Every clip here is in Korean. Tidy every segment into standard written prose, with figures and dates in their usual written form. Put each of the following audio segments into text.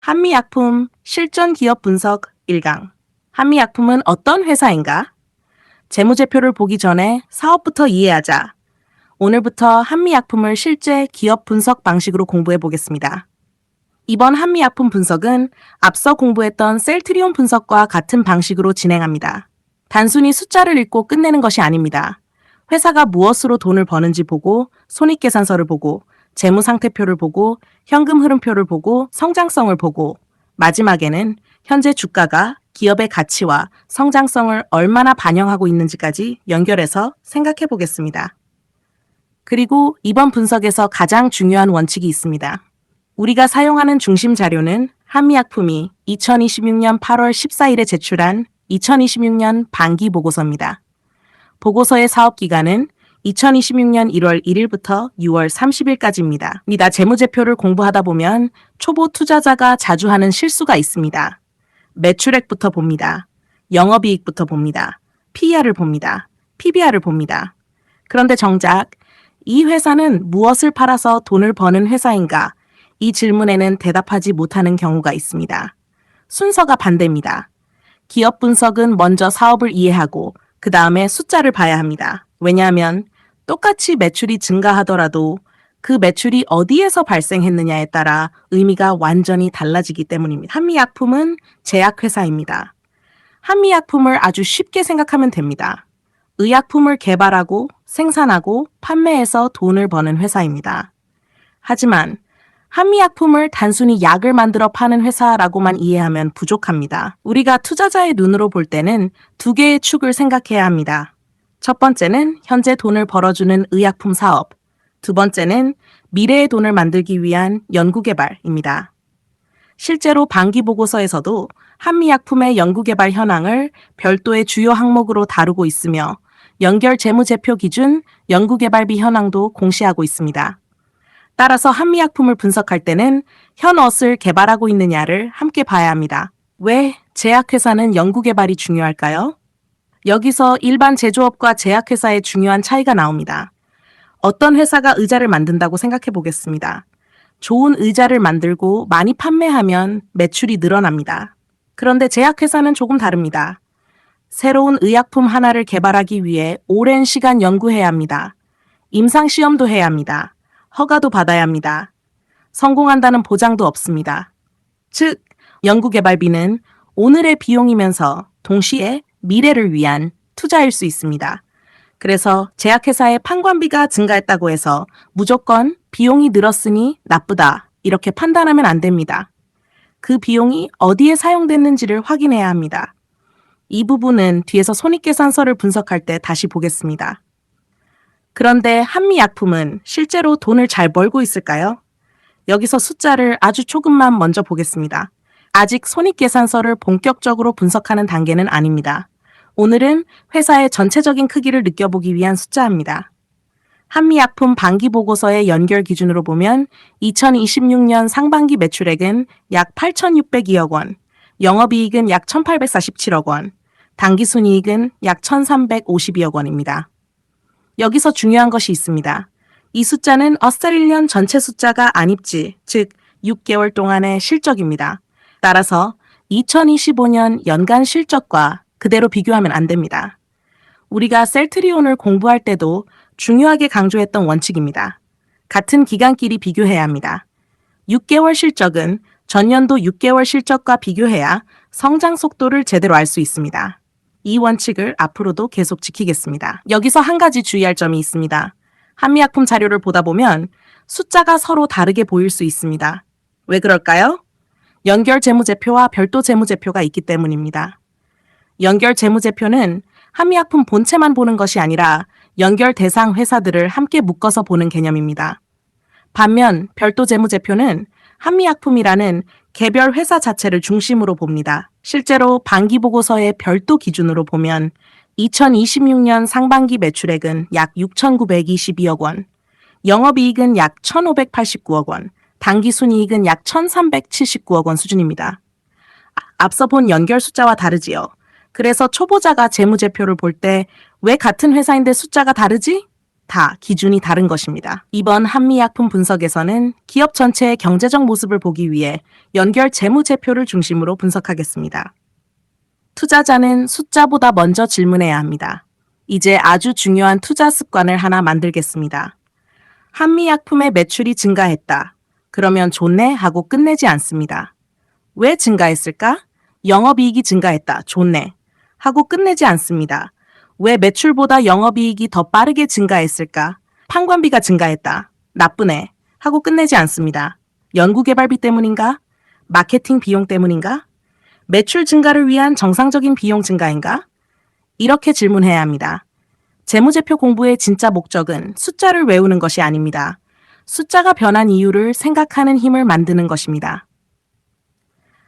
한미약품 실전 기업 분석 1강. 한미약품은 어떤 회사인가? 재무제표를 보기 전에 사업부터 이해하자. 오늘부터 한미약품을 실제 기업 분석 방식으로 공부해 보겠습니다. 이번 한미약품 분석은 앞서 공부했던 셀트리온 분석과 같은 방식으로 진행합니다. 단순히 숫자를 읽고 끝내는 것이 아닙니다. 회사가 무엇으로 돈을 버는지 보고, 손익계산서를 보고, 재무상태표를 보고, 현금 흐름표를 보고, 성장성을 보고, 마지막에는 현재 주가가 기업의 가치와 성장성을 얼마나 반영하고 있는지까지 연결해서 생각해 보겠습니다. 그리고 이번 분석에서 가장 중요한 원칙이 있습니다. 우리가 사용하는 중심 자료는 한미약품이 2026년 8월 14일에 제출한 2026년 반기 보고서입니다. 보고서의 사업기간은 2026년 1월 1일부터 6월 30일까지입니다. 재무제표를 공부하다 보면 초보 투자자가 자주 하는 실수가 있습니다. 매출액부터 봅니다. 영업이익부터 봅니다. PER을 봅니다. PBR을 봅니다. 그런데 정작 이 회사는 무엇을 팔아서 돈을 버는 회사인가? 이 질문에는 대답하지 못하는 경우가 있습니다. 순서가 반대입니다. 기업 분석은 먼저 사업을 이해하고 그 다음에 숫자를 봐야 합니다. 왜냐하면 똑같이 매출이 증가하더라도 그 매출이 어디에서 발생했느냐에 따라 의미가 완전히 달라지기 때문입니다. 한미약품은 제약회사입니다. 한미약품을 아주 쉽게 생각하면 됩니다. 의약품을 개발하고 생산하고 판매해서 돈을 버는 회사입니다. 하지만 한미약품을 단순히 약을 만들어 파는 회사라고만 이해하면 부족합니다. 우리가 투자자의 눈으로 볼 때는 두 개의 축을 생각해야 합니다. 첫 번째는 현재 돈을 벌어주는 의약품 사업, 두 번째는 미래의 돈을 만들기 위한 연구개발입니다. 실제로 반기 보고서에서도 한미약품의 연구개발 현황을 별도의 주요 항목으로 다루고 있으며 연결 재무제표 기준 연구개발비 현황도 공시하고 있습니다. 따라서 한미약품을 분석할 때는 현엇을 개발하고 있느냐를 함께 봐야 합니다. 왜 제약회사는 연구개발이 중요할까요? 여기서 일반 제조업과 제약회사의 중요한 차이가 나옵니다. 어떤 회사가 의자를 만든다고 생각해 보겠습니다. 좋은 의자를 만들고 많이 판매하면 매출이 늘어납니다. 그런데 제약회사는 조금 다릅니다. 새로운 의약품 하나를 개발하기 위해 오랜 시간 연구해야 합니다. 임상시험도 해야 합니다. 허가도 받아야 합니다. 성공한다는 보장도 없습니다. 즉, 연구개발비는 오늘의 비용이면서 동시에 미래를 위한 투자일 수 있습니다. 그래서 제약회사의 판관비가 증가했다고 해서 무조건 비용이 늘었으니 나쁘다 이렇게 판단하면 안 됩니다. 그 비용이 어디에 사용됐는지를 확인해야 합니다. 이 부분은 뒤에서 손익계산서를 분석할 때 다시 보겠습니다. 그런데 한미약품은 실제로 돈을 잘 벌고 있을까요? 여기서 숫자를 아주 조금만 먼저 보겠습니다. 아직 손익계산서를 본격적으로 분석하는 단계는 아닙니다. 오늘은 회사의 전체적인 크기를 느껴보기 위한 숫자입니다. 한미약품 반기 보고서의 연결 기준으로 보면 2026년 상반기 매출액은 약 8,602억 원, 영업이익은 약 1,847억 원, 당기순이익은 약 1,352억 원입니다. 여기서 중요한 것이 있습니다. 이 숫자는 어스타 1년 전체 숫자가 아닙지, 즉 6개월 동안의 실적입니다. 따라서 2025년 연간 실적과 그대로 비교하면 안 됩니다. 우리가 셀트리온을 공부할 때도 중요하게 강조했던 원칙입니다. 같은 기간끼리 비교해야 합니다. 6개월 실적은 전년도 6개월 실적과 비교해야 성장 속도를 제대로 알 수 있습니다. 이 원칙을 앞으로도 계속 지키겠습니다. 여기서 한 가지 주의할 점이 있습니다. 한미약품 자료를 보다 보면 숫자가 서로 다르게 보일 수 있습니다. 왜 그럴까요? 연결 재무제표와 별도 재무제표가 있기 때문입니다. 연결 재무제표는 한미약품 본체만 보는 것이 아니라 연결 대상 회사들을 함께 묶어서 보는 개념입니다. 반면 별도 재무제표는 한미약품이라는 개별 회사 자체를 중심으로 봅니다. 실제로 반기 보고서의 별도 기준으로 보면 2026년 상반기 매출액은 약 6,922억 원, 영업이익은 약 1,589억 원, 당기순이익은 약 1,379억 원 수준입니다. 앞서 본 연결 숫자와 다르지요. 그래서 초보자가 재무제표를 볼 때 왜 같은 회사인데 숫자가 다르지? 다 기준이 다른 것입니다. 이번 한미약품 분석에서는 기업 전체의 경제적 모습을 보기 위해 연결 재무제표를 중심으로 분석하겠습니다. 투자자는 숫자보다 먼저 질문해야 합니다. 이제 아주 중요한 투자 습관을 하나 만들겠습니다. 한미약품의 매출이 증가했다. 그러면 좋네 하고 끝내지 않습니다. 왜 증가했을까? 영업이익이 증가했다. 좋네. 하고 끝내지 않습니다. 왜 매출보다 영업이익이 더 빠르게 증가했을까? 판관비가 증가했다. 나쁘네. 하고 끝내지 않습니다. 연구개발비 때문인가? 마케팅 비용 때문인가? 매출 증가를 위한 정상적인 비용 증가인가? 이렇게 질문해야 합니다. 재무제표 공부의 진짜 목적은 숫자를 외우는 것이 아닙니다. 숫자가 변한 이유를 생각하는 힘을 만드는 것입니다.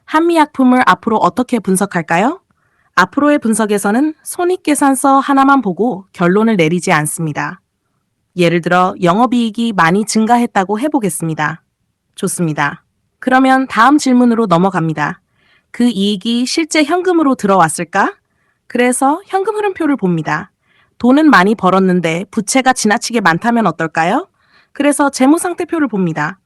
한미약품을 앞으로 어떻게 분석할까요? 앞으로의 분석에서는 손익계산서 하나만 보고 결론을 내리지 않습니다. 예를 들어 영업이익이 많이 증가했다고 해보겠습니다. 좋습니다. 그러면 다음 질문으로 넘어갑니다. 그 이익이 실제 현금으로 들어왔을까? 그래서 현금 흐름표를 봅니다. 돈은 많이 벌었는데 부채가 지나치게 많다면 어떨까요? 그래서 재무상태표를 봅니다.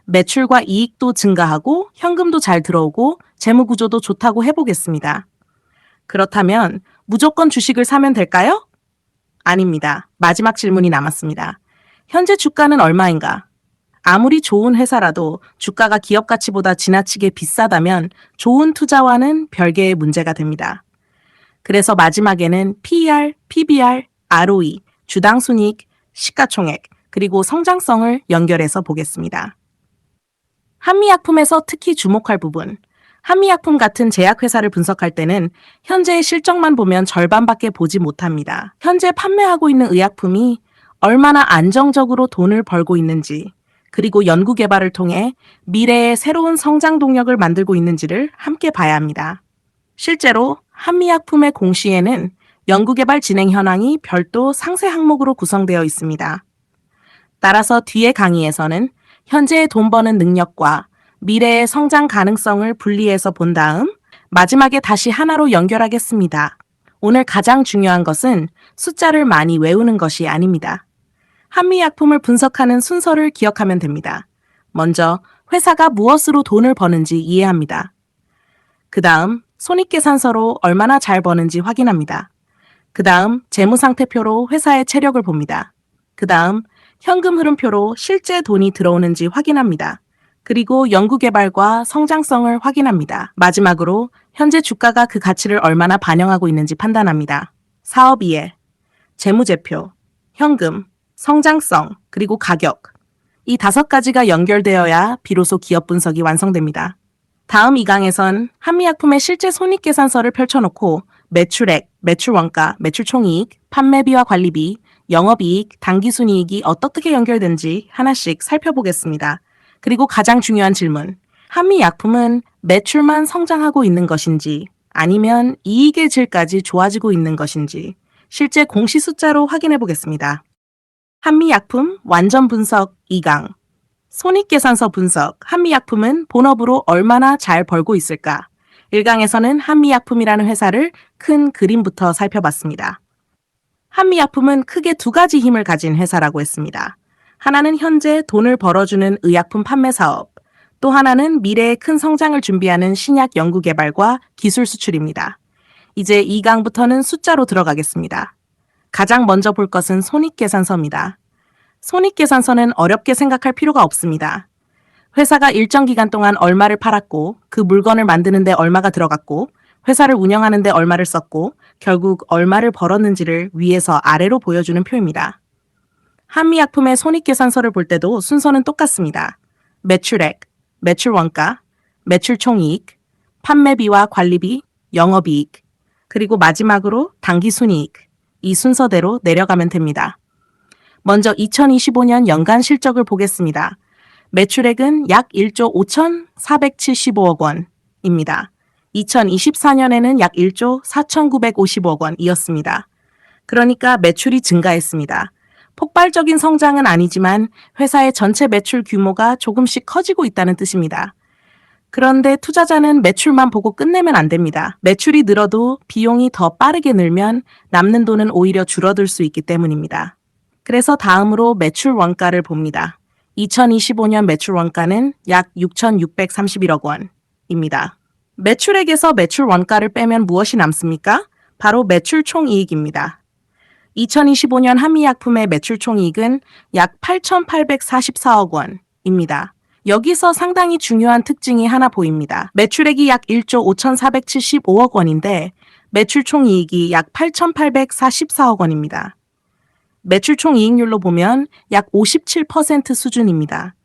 매출과 이익도 증가하고 현금도 잘 들어오고 재무구조도 좋다고 해보겠습니다. 그렇다면 무조건 주식을 사면 될까요? 아닙니다. 마지막 질문이 남았습니다. 현재 주가는 얼마인가? 아무리 좋은 회사라도 주가가 기업 가치보다 지나치게 비싸다면 좋은 투자와는 별개의 문제가 됩니다. 그래서 마지막에는 PER, PBR, ROE, 주당순이익, 시가총액, 그리고 성장성을 연결해서 보겠습니다. 한미약품에서 특히 주목할 부분. 한미약품 같은 제약회사를 분석할 때는 현재의 실적만 보면 절반밖에 보지 못합니다. 현재 판매하고 있는 의약품이 얼마나 안정적으로 돈을 벌고 있는지, 그리고 연구개발을 통해 미래의 새로운 성장 동력을 만들고 있는지를 함께 봐야 합니다. 실제로 한미약품의 공시에는 연구개발 진행 현황이 별도 상세 항목으로 구성되어 있습니다. 따라서 뒤의 강의에서는 현재의 돈 버는 능력과 미래의 성장 가능성을 분리해서 본 다음 마지막에 다시 하나로 연결하겠습니다. 오늘 가장 중요한 것은 숫자를 많이 외우는 것이 아닙니다. 한미약품을 분석하는 순서를 기억하면 됩니다. 먼저 회사가 무엇으로 돈을 버는지 이해합니다. 그 다음 손익계산서로 얼마나 잘 버는지 확인합니다. 그 다음 재무상태표로 회사의 체력을 봅니다. 그 다음 현금 흐름표로 실제 돈이 들어오는지 확인합니다. 그리고 연구개발과 성장성을 확인합니다. 마지막으로 현재 주가가 그 가치를 얼마나 반영하고 있는지 판단합니다. 사업 이해, 재무제표, 현금, 성장성, 그리고 가격. 이 5가지가 연결되어야 비로소 기업 분석이 완성됩니다. 다음 2강에선 한미약품의 실제 손익계산서를 펼쳐놓고 매출액, 매출원가, 매출총이익, 판매비와 관리비, 영업이익, 당기순이익이 어떻게 연결된지 하나씩 살펴보겠습니다. 그리고 가장 중요한 질문, 한미약품은 매출만 성장하고 있는 것인지 아니면 이익의 질까지 좋아지고 있는 것인지 실제 공시 숫자로 확인해 보겠습니다. 한미약품 완전 분석 2강 손익계산서 분석 한미약품은 본업으로 얼마나 잘 벌고 있을까? 1강에서는 한미약품이라는 회사를 큰 그림부터 살펴봤습니다. 한미약품은 크게 2가지 힘을 가진 회사라고 했습니다. 하나는 현재 돈을 벌어주는 의약품 판매 사업, 또 하나는 미래의 큰 성장을 준비하는 신약 연구 개발과 기술 수출입니다. 이제 2강부터는 숫자로 들어가겠습니다. 가장 먼저 볼 것은 손익계산서입니다. 손익계산서는 어렵게 생각할 필요가 없습니다. 회사가 일정 기간 동안 얼마를 팔았고, 그 물건을 만드는데 얼마가 들어갔고, 회사를 운영하는데 얼마를 썼고, 결국 얼마를 벌었는지를 위에서 아래로 보여주는 표입니다. 한미약품의 손익계산서를 볼 때도 순서는 똑같습니다. 매출액, 매출원가, 매출총이익, 판매비와 관리비, 영업이익, 그리고 마지막으로 당기순이익, 이 순서대로 내려가면 됩니다. 먼저 2025년 연간 실적을 보겠습니다. 매출액은 약 1조 5,475억 원입니다. 2024년에는 약 1조 4,950억 원이었습니다. 그러니까 매출이 증가했습니다. 폭발적인 성장은 아니지만 회사의 전체 매출 규모가 조금씩 커지고 있다는 뜻입니다. 그런데 투자자는 매출만 보고 끝내면 안 됩니다. 매출이 늘어도 비용이 더 빠르게 늘면 남는 돈은 오히려 줄어들 수 있기 때문입니다. 그래서 다음으로 매출 원가를 봅니다. 2025년 매출 원가는 약 6,631억 원입니다. 매출액에서 매출 원가를 빼면 무엇이 남습니까? 바로 매출 총이익입니다. 2025년 한미약품의 매출 총이익은 약 8,844억 원입니다. 여기서 상당히 중요한 특징이 하나 보입니다. 매출액이 약 1조 5,475억 원인데 매출 총이익이 약 8,844억 원입니다. 매출 총이익률로 보면 약 57% 수준입니다.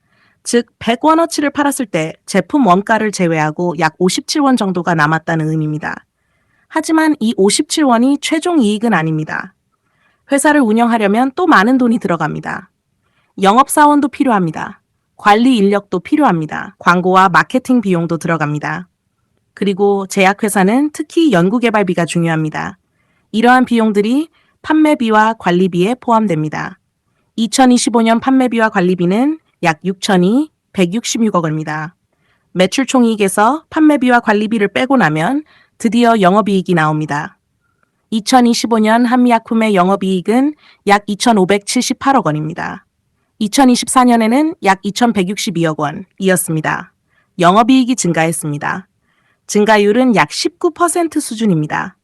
즉 100원어치를 팔았을 때 제품 원가를 제외하고 약 57원 정도가 남았다는 의미입니다. 하지만 이 57원이 최종 이익은 아닙니다. 회사를 운영하려면 또 많은 돈이 들어갑니다. 영업사원도 필요합니다. 관리 인력도 필요합니다. 광고와 마케팅 비용도 들어갑니다. 그리고 제약회사는 특히 연구개발비가 중요합니다. 이러한 비용들이 판매비와 관리비에 포함됩니다. 2025년 판매비와 관리비는 약 6,266억 원입니다. 매출 총이익에서 판매비와 관리비를 빼고 나면 드디어 영업이익이 나옵니다. 2025년 한미약품의 영업이익은 약 2,578억 원입니다. 2024년에는 약 2,162억 원이었습니다. 영업이익이 증가했습니다. 증가율은 약 19% 수준입니다.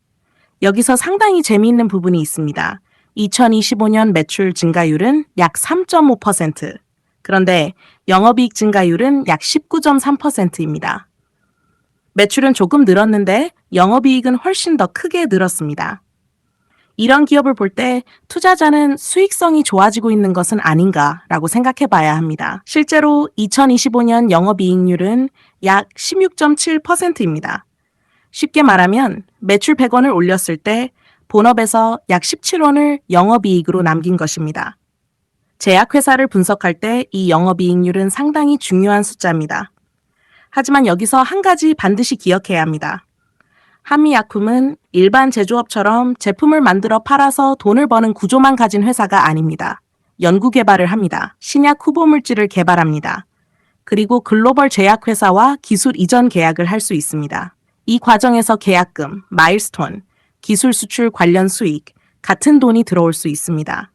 여기서 상당히 재미있는 부분이 있습니다. 2025년 매출 증가율은 약 3.5%. 그런데 영업이익 증가율은 약 19.3%입니다. 매출은 조금 늘었는데 영업이익은 훨씬 더 크게 늘었습니다. 이런 기업을 볼 때 투자자는 수익성이 좋아지고 있는 것은 아닌가라고 생각해 봐야 합니다. 실제로 2025년 영업이익률은 약 16.7%입니다. 쉽게 말하면 매출 100원을 올렸을 때 본업에서 약 17원을 영업이익으로 남긴 것입니다. 제약회사를 분석할 때 이 영업이익률은 상당히 중요한 숫자입니다. 하지만 여기서 한 가지 반드시 기억해야 합니다. 한미약품은 일반 제조업처럼 제품을 만들어 팔아서 돈을 버는 구조만 가진 회사가 아닙니다. 연구개발을 합니다. 신약 후보물질을 개발합니다. 그리고 글로벌 제약회사와 기술 이전 계약을 할 수 있습니다. 이 과정에서 계약금, 마일스톤, 기술 수출 관련 수익, 같은 돈이 들어올 수 있습니다.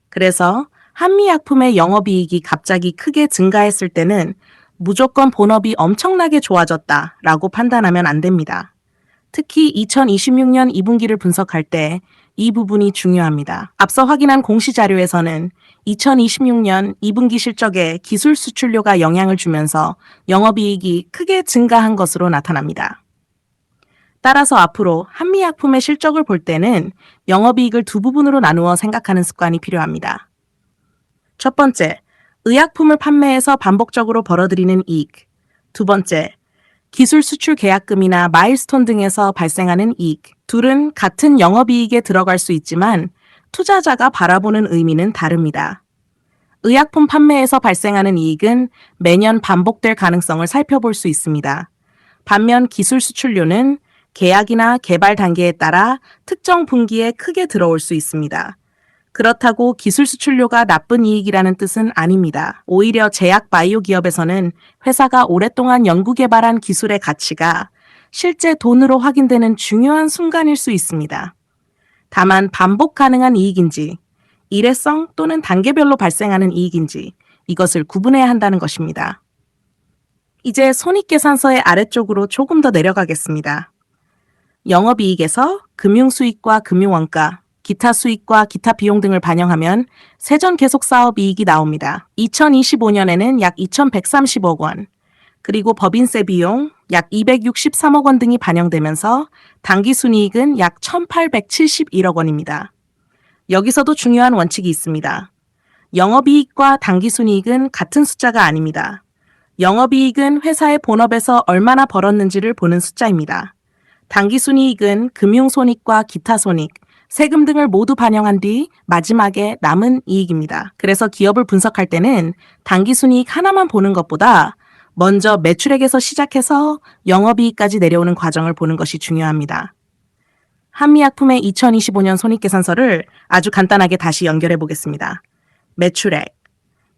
그래서 한미약품의 영업이익이 갑자기 크게 증가했을 때는 무조건 본업이 엄청나게 좋아졌다라고 판단하면 안 됩니다. 특히 2026년 2분기를 분석할 때 이 부분이 중요합니다. 앞서 확인한 공시자료에서는 2026년 2분기 실적에 기술 수출료가 영향을 주면서 영업이익이 크게 증가한 것으로 나타납니다. 따라서 앞으로 한미약품의 실적을 볼 때는 영업이익을 두 부분으로 나누어 생각하는 습관이 필요합니다. 첫 번째, 의약품을 판매해서 반복적으로 벌어들이는 이익. 두 번째, 기술 수출 계약금이나 마일스톤 등에서 발생하는 이익. 둘은 같은 영업이익에 들어갈 수 있지만 투자자가 바라보는 의미는 다릅니다. 의약품 판매에서 발생하는 이익은 매년 반복될 가능성을 살펴볼 수 있습니다. 반면 기술 수출료는 계약이나 개발 단계에 따라 특정 분기에 크게 들어올 수 있습니다. 그렇다고 기술 수출료가 나쁜 이익이라는 뜻은 아닙니다. 오히려 제약 바이오 기업에서는 회사가 오랫동안 연구개발한 기술의 가치가 실제 돈으로 확인되는 중요한 순간일 수 있습니다. 다만 반복 가능한 이익인지, 일회성 또는 단계별로 발생하는 이익인지 이것을 구분해야 한다는 것입니다. 이제 손익계산서의 아래쪽으로 조금 더 내려가겠습니다. 영업이익에서 금융수익과 금융원가, 기타 수익과 기타 비용 등을 반영하면 세전계속사업이익이 나옵니다. 2025년에는 약 2,130억 원, 그리고 법인세 비용 약 263억 원 등이 반영되면서 당기순이익은 약 1,871억 원입니다. 여기서도 중요한 원칙이 있습니다. 영업이익과 당기순이익은 같은 숫자가 아닙니다. 영업이익은 회사의 본업에서 얼마나 벌었는지를 보는 숫자입니다. 당기순이익은 금융손익과 기타 손익, 세금 등을 모두 반영한 뒤 마지막에 남은 이익입니다. 그래서 기업을 분석할 때는 당기순이익 하나만 보는 것보다 먼저 매출액에서 시작해서 영업이익까지 내려오는 과정을 보는 것이 중요합니다. 한미약품의 2025년 손익계산서를 아주 간단하게 다시 연결해 보겠습니다. 매출액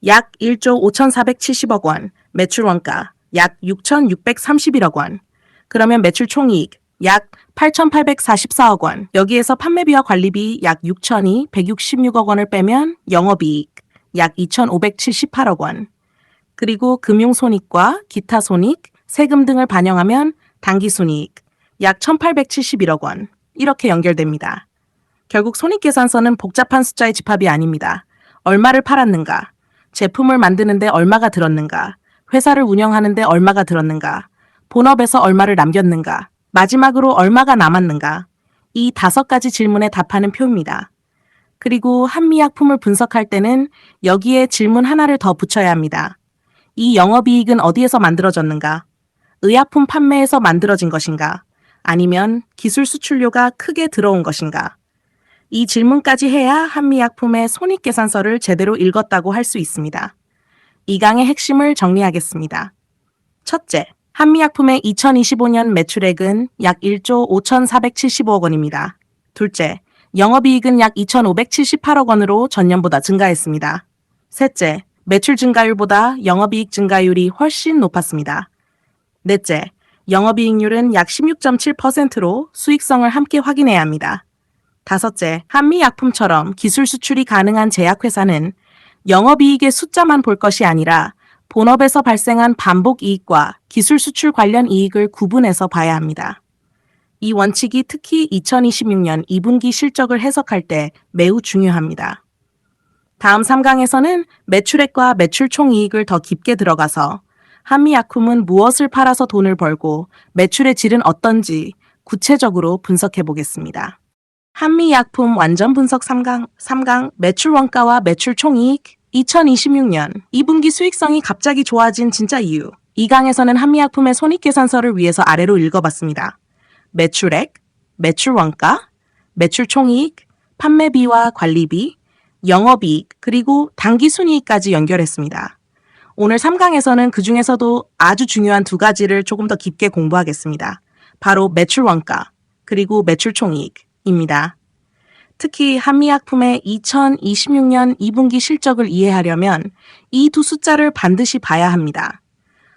약 1조 5,470억 원, 매출원가 약 6,631억 원. 그러면 매출 총이익 약 8,844억 원. 여기에서 판매비와 관리비 약 6,166억 원을 빼면 영업이익 약 2,578억 원. 그리고 금융손익과 기타 손익, 세금 등을 반영하면 당기순이익 약 1,871억 원. 이렇게 연결됩니다. 결국 손익계산서는 복잡한 숫자의 집합이 아닙니다. 얼마를 팔았는가, 제품을 만드는데 얼마가 들었는가, 회사를 운영하는데 얼마가 들었는가, 본업에서 얼마를 남겼는가, 마지막으로 얼마가 남았는가. 이 5가지 질문에 답하는 표입니다. 그리고 한미약품을 분석할 때는 여기에 질문 하나를 더 붙여야 합니다. 이 영업이익은 어디에서 만들어졌는가? 의약품 판매에서 만들어진 것인가? 아니면 기술 수출료가 크게 들어온 것인가? 이 질문까지 해야 한미약품의 손익계산서를 제대로 읽었다고 할 수 있습니다. 이 강의 핵심을 정리하겠습니다. 첫째, 한미약품의 2025년 매출액은 약 1조 5,475억 원입니다. 둘째, 영업이익은 약 2,578억 원으로 전년보다 증가했습니다. 셋째, 매출 증가율보다 영업이익 증가율이 훨씬 높았습니다. 넷째, 영업이익률은 약 16.7%로 수익성을 함께 확인해야 합니다. 다섯째, 한미약품처럼 기술 수출이 가능한 제약회사는 영업이익의 숫자만 볼 것이 아니라 본업에서 발생한 반복 이익과 기술 수출 관련 이익을 구분해서 봐야 합니다. 이 원칙이 특히 2026년 2분기 실적을 해석할 때 매우 중요합니다. 다음 3강에서는 매출액과 매출 총이익을 더 깊게 들어가서 한미약품은 무엇을 팔아서 돈을 벌고 매출의 질은 어떤지 구체적으로 분석해 보겠습니다. 한미약품 완전 분석 3강 매출 원가와 매출 총이익 2026년 2분기 수익성이 갑자기 좋아진 진짜 이유. 2강에서는 한미약품의 손익계산서를 위해서 아래로 읽어봤습니다. 매출액, 매출 원가, 매출 총이익, 판매비와 관리비, 영업이익, 그리고 당기순이익까지 연결했습니다. 오늘 3강에서는 그 중에서도 아주 중요한 2가지를 조금 더 깊게 공부하겠습니다. 바로 매출 원가, 그리고 매출 총이익입니다. 특히 한미약품의 2026년 2분기 실적을 이해하려면 이 2 숫자를 반드시 봐야 합니다.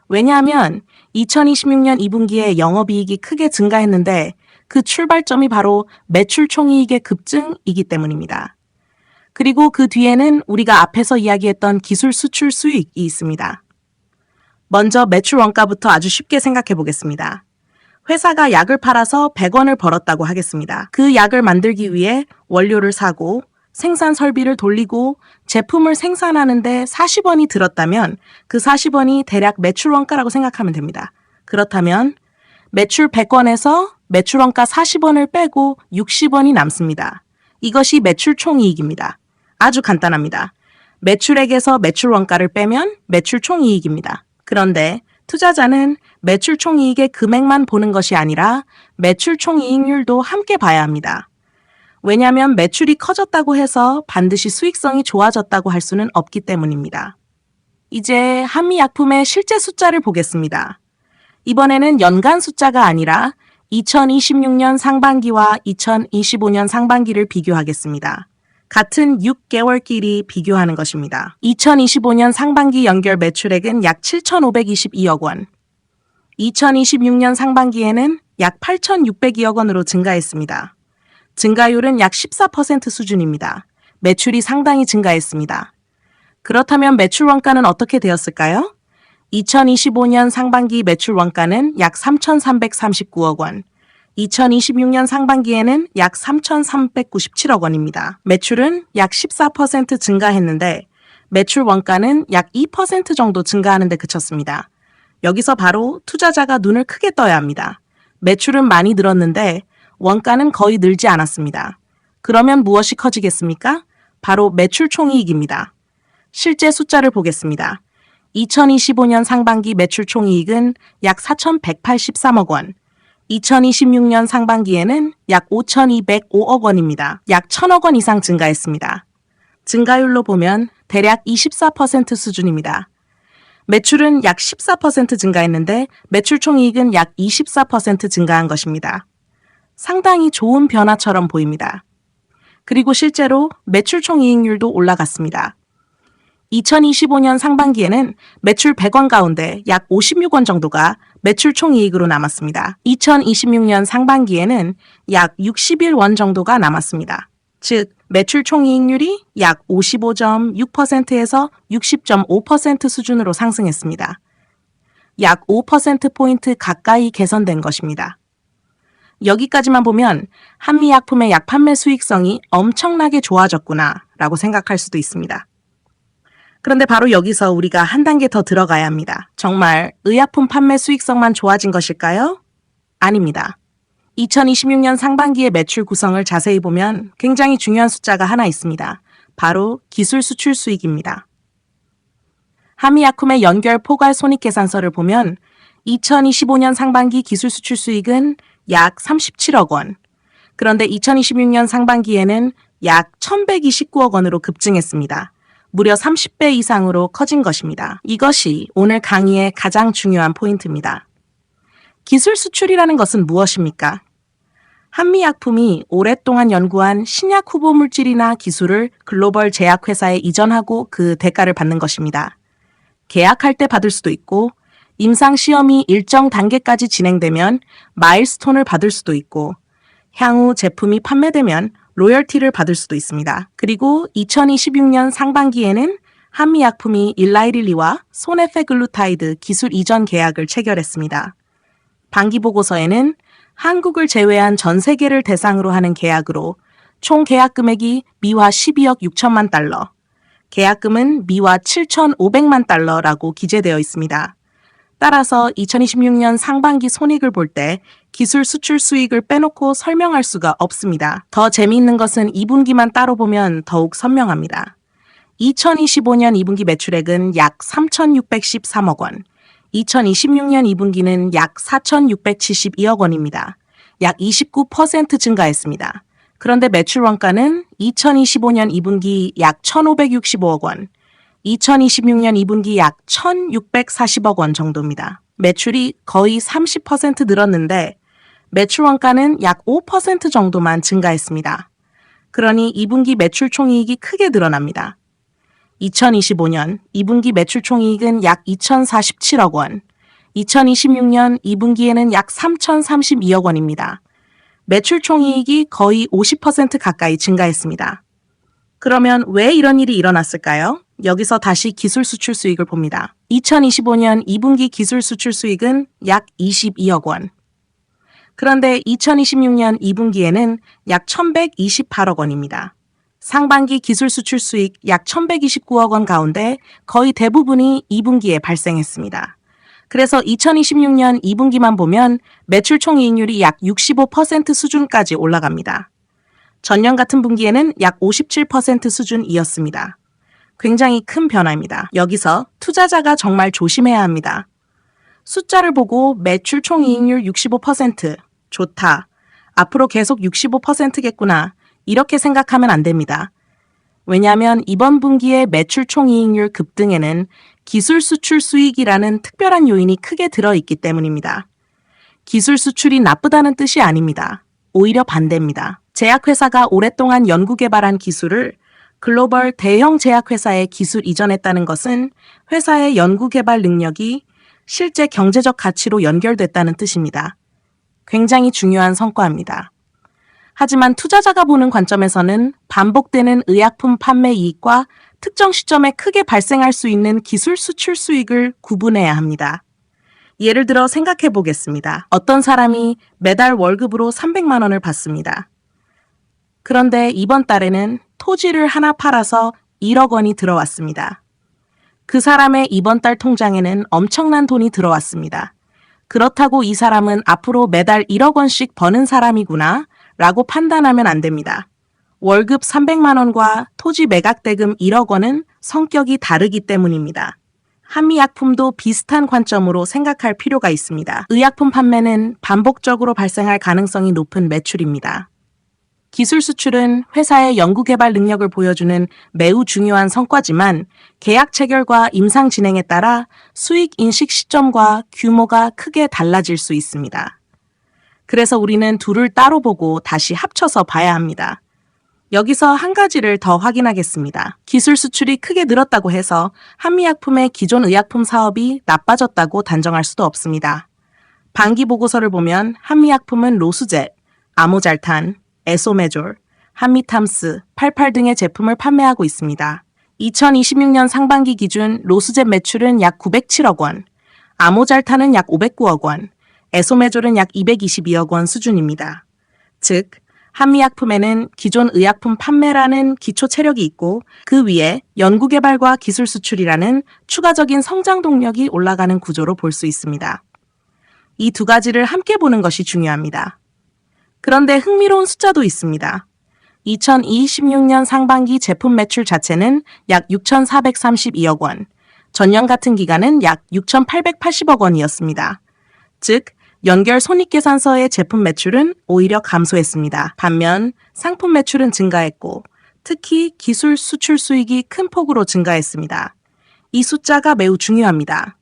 왜냐하면 2026년 2분기에 영업이익이 크게 증가했는데 그 출발점이 바로 매출 총이익의 급증이기 때문입니다. 그리고 그 뒤에는 우리가 앞에서 이야기했던 기술 수출 수익이 있습니다. 먼저 매출 원가부터 아주 쉽게 생각해 보겠습니다. 회사가 약을 팔아서 100원을 벌었다고 하겠습니다. 그 약을 만들기 위해 원료를 사고 생산 설비를 돌리고 제품을 생산하는데 40원이 들었다면 그 40원이 대략 매출 원가라고 생각하면 됩니다. 그렇다면 매출 100원에서 매출 원가 40원을 빼고 60원이 남습니다. 이것이 매출 총이익입니다. 아주 간단합니다. 매출액에서 매출 원가를 빼면 매출 총이익입니다. 그런데 투자자는 매출 총이익의 금액만 보는 것이 아니라 매출 총이익률도 함께 봐야 합니다. 왜냐하면 매출이 커졌다고 해서 반드시 수익성이 좋아졌다고 할 수는 없기 때문입니다. 이제 한미약품의 실제 숫자를 보겠습니다. 이번에는 연간 숫자가 아니라 2026년 상반기와 2025년 상반기를 비교하겠습니다. 같은 6개월끼리 비교하는 것입니다. 2025년 상반기 연결 매출액은 약 7,522억 원, 2026년 상반기에는 약 8,602억 원으로 증가했습니다. 증가율은 약 14% 수준입니다. 매출이 상당히 증가했습니다. 그렇다면 매출 원가는 어떻게 되었을까요? 2025년 상반기 매출 원가는 약 3,339억 원, 2026년 상반기에는 약 3,397억 원입니다. 매출은 약 14% 증가했는데 매출 원가는 약 2% 정도 증가하는 데 그쳤습니다. 여기서 바로 투자자가 눈을 크게 떠야 합니다. 매출은 많이 늘었는데 원가는 거의 늘지 않았습니다. 그러면 무엇이 커지겠습니까? 바로 매출 총이익입니다. 실제 숫자를 보겠습니다. 2025년 상반기 매출 총이익은 약 4,183억 원, 2026년 상반기에는 약 5,205억 원입니다. 약 1,000억 원 이상 증가했습니다. 증가율로 보면 대략 24% 수준입니다. 매출은 약 14% 증가했는데 매출 총이익은 약 24% 증가한 것입니다. 상당히 좋은 변화처럼 보입니다. 그리고 실제로 매출 총이익률도 올라갔습니다. 2025년 상반기에는 매출 100원 가운데 약 56원 정도가 매출 총이익으로 남았습니다. 2026년 상반기에는 약 61원 정도가 남았습니다. 즉, 매출 총이익률이 약 55.6%에서 60.5% 수준으로 상승했습니다. 약 5%포인트 가까이 개선된 것입니다. 여기까지만 보면 한미약품의 약 판매 수익성이 엄청나게 좋아졌구나 라고 생각할 수도 있습니다. 그런데 바로 여기서 우리가 한 단계 더 들어가야 합니다. 정말 의약품 판매 수익성만 좋아진 것일까요? 아닙니다. 2026년 상반기의 매출 구성을 자세히 보면 굉장히 중요한 숫자가 하나 있습니다. 바로 기술 수출 수익입니다. 한미약품의 연결 포괄 손익계산서를 보면 2025년 상반기 기술 수출 수익은 약 37억 원. 그런데 2026년 상반기에는 약 1,129억 원으로 급증했습니다. 무려 30배 이상으로 커진 것입니다. 이것이 오늘 강의의 가장 중요한 포인트입니다. 기술 수출이라는 것은 무엇입니까? 한미약품이 오랫동안 연구한 신약 후보 물질이나 기술을 글로벌 제약회사에 이전하고 그 대가를 받는 것입니다. 계약할 때 받을 수도 있고, 임상시험이 일정 단계까지 진행되면 마일스톤을 받을 수도 있고, 향후 제품이 판매되면 로열티를 받을 수도 있습니다. 그리고 2026년 상반기에는 한미약품이 일라이릴리와 소네페글루타이드 기술 이전 계약을 체결했습니다. 반기 보고서에는 한국을 제외한 전 세계를 대상으로 하는 계약으로 총 계약 금액이 미화 12억 6천만 달러, 계약금은 미화 7,500만 달러라고 기재되어 있습니다. 따라서 2026년 상반기 손익을 볼 때 기술 수출 수익을 빼놓고 설명할 수가 없습니다. 더 재미있는 것은 2분기만 따로 보면 더욱 선명합니다. 2025년 2분기 매출액은 약 3,613억 원, 2026년 2분기는 약 4,672억 원입니다. 약 29% 증가했습니다. 그런데 매출 원가는 2025년 2분기 약 1,565억 원, 2026년 2분기 약 1,640억 원 정도입니다. 매출이 거의 30% 늘었는데 매출 원가는 약 5% 정도만 증가했습니다. 그러니 2분기 매출 총이익이 크게 늘어납니다. 2025년 2분기 매출 총이익은 약 2,047억 원, 2026년 2분기에는 약 3,032억 원입니다. 매출 총이익이 거의 50% 가까이 증가했습니다. 그러면 왜 이런 일이 일어났을까요? 여기서 다시 기술 수출 수익을 봅니다. 2025년 2분기 기술 수출 수익은 약 22억 원. 그런데 2026년 2분기에는 약 1,128억 원입니다. 상반기 기술 수출 수익 약 1,129억 원 가운데 거의 대부분이 2분기에 발생했습니다. 그래서 2026년 2분기만 보면 매출 총이익률이 약 65% 수준까지 올라갑니다. 전년 같은 분기에는 약 57% 수준이었습니다. 굉장히 큰 변화입니다. 여기서 투자자가 정말 조심해야 합니다. 숫자를 보고 매출 총이익률 65%, 좋다. 앞으로 계속 65%겠구나. 이렇게 생각하면 안 됩니다. 왜냐하면 이번 분기의 매출 총이익률 급등에는 기술 수출 수익이라는 특별한 요인이 크게 들어있기 때문입니다. 기술 수출이 나쁘다는 뜻이 아닙니다. 오히려 반대입니다. 제약회사가 오랫동안 연구개발한 기술을 글로벌 대형 제약회사에 기술 이전했다는 것은 회사의 연구개발 능력이 실제 경제적 가치로 연결됐다는 뜻입니다. 굉장히 중요한 성과입니다. 하지만 투자자가 보는 관점에서는 반복되는 의약품 판매 이익과 특정 시점에 크게 발생할 수 있는 기술 수출 수익을 구분해야 합니다. 예를 들어 생각해 보겠습니다. 어떤 사람이 매달 월급으로 300만 원을 받습니다. 그런데 이번 달에는 토지를 하나 팔아서 1억 원이 들어왔습니다. 그 사람의 이번 달 통장에는 엄청난 돈이 들어왔습니다. 그렇다고 이 사람은 앞으로 매달 1억 원씩 버는 사람이구나 라고 판단하면 안 됩니다. 월급 300만 원과 토지 매각 대금 1억 원은 성격이 다르기 때문입니다. 한미약품도 비슷한 관점으로 생각할 필요가 있습니다. 의약품 판매는 반복적으로 발생할 가능성이 높은 매출입니다. 기술 수출은 회사의 연구개발 능력을 보여주는 매우 중요한 성과지만 계약 체결과 임상 진행에 따라 수익 인식 시점과 규모가 크게 달라질 수 있습니다. 그래서 우리는 둘을 따로 보고 다시 합쳐서 봐야 합니다. 여기서 한 가지를 더 확인하겠습니다. 기술 수출이 크게 늘었다고 해서 한미약품의 기존 의약품 사업이 나빠졌다고 단정할 수도 없습니다. 반기 보고서를 보면 한미약품은 로수젯, 아모잘탄, 에소메졸, 한미탐스, 88 등의 제품을 판매하고 있습니다. 2026년 상반기 기준 로수젯 매출은 약 907억 원, 아모잘탄은 약 509억 원, 에소메졸은 약 222억 원 수준입니다. 즉, 한미약품에는 기존 의약품 판매라는 기초 체력이 있고 그 위에 연구개발과 기술 수출이라는 추가적인 성장 동력이 올라가는 구조로 볼 수 있습니다. 이 두 가지를 함께 보는 것이 중요합니다. 그런데 흥미로운 숫자도 있습니다. 2026년 상반기 제품 매출 자체는 약 6,432억 원, 전년 같은 기간은 약 6,880억 원이었습니다. 즉, 연결 손익계산서의 제품 매출은 오히려 감소했습니다. 반면 상품 매출은 증가했고 특히 기술 수출 수익이 큰 폭으로 증가했습니다. 이 숫자가 매우 중요합니다.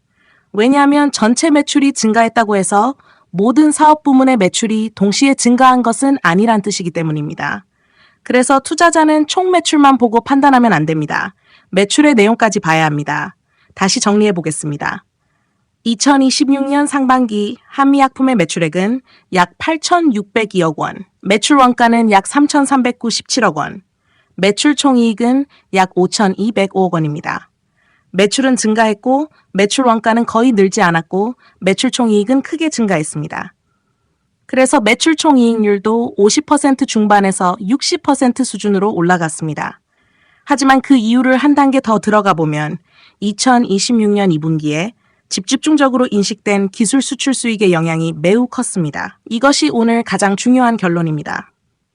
왜냐하면 전체 매출이 증가했다고 해서 모든 사업 부문의 매출이 동시에 증가한 것은 아니란 뜻이기 때문입니다. 그래서 투자자는 총 매출만 보고 판단하면 안 됩니다. 매출의 내용까지 봐야 합니다. 다시 정리해 보겠습니다. 2026년 상반기 한미약품의 매출액은 약 8,602억 원, 매출 원가는 약 3,397억 원, 매출 총이익은 약 5,205억 원입니다. 매출은 증가했고 매출 원가는 거의 늘지 않았고 매출 총이익은 크게 증가했습니다. 그래서 매출 총이익률도 50% 중반에서 60% 수준으로 올라갔습니다. 하지만 그 이유를 한 단계 더 들어가 보면 2026년 2분기에 집중적으로 인식된 기술 수출 수익의 영향이 매우 컸습니다. 이것이 오늘 가장 중요한 결론입니다.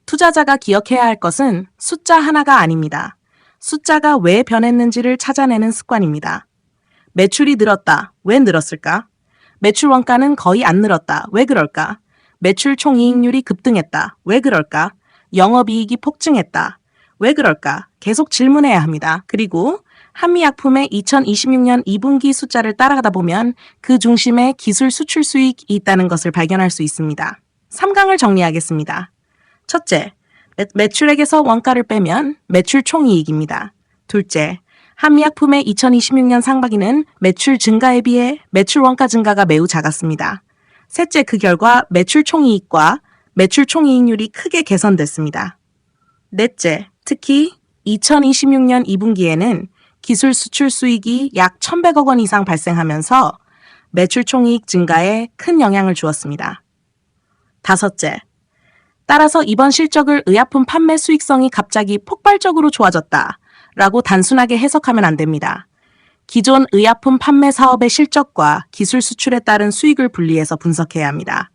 투자자가 기억해야 할 것은 숫자 하나가 아닙니다. 숫자가 왜 변했는지를 찾아내는 습관입니다. 매출이 늘었다. 왜 늘었을까? 매출 원가는 거의 안 늘었다. 왜 그럴까? 매출 총이익률이 급등했다. 왜 그럴까? 영업이익이 폭증했다. 왜 그럴까? 계속 질문해야 합니다. 그리고 한미약품의 2026년 2분기 숫자를 따라가다 보면 그 중심에 기술 수출 수익이 있다는 것을 발견할 수 있습니다. 3강을 정리하겠습니다. 첫째, 매출액에서 원가를 빼면 매출 총이익입니다. 둘째, 한미약품의 2026년 상반기는 매출 증가에 비해 매출 원가 증가가 매우 작았습니다. 셋째, 그 결과 매출 총이익과 매출 총이익률이 크게 개선됐습니다. 넷째, 특히 2026년 2분기에는 기술 수출 수익이 약 1,100억 원 이상 발생하면서 매출 총이익 증가에 큰 영향을 주었습니다. 다섯째, 따라서 이번 실적을 의약품 판매 수익성이 갑자기 폭발적으로 좋아졌다라고 단순하게 해석하면 안 됩니다. 기존 의약품 판매 사업의 실적과 기술 수출에 따른 수익을 분리해서 분석해야 합니다.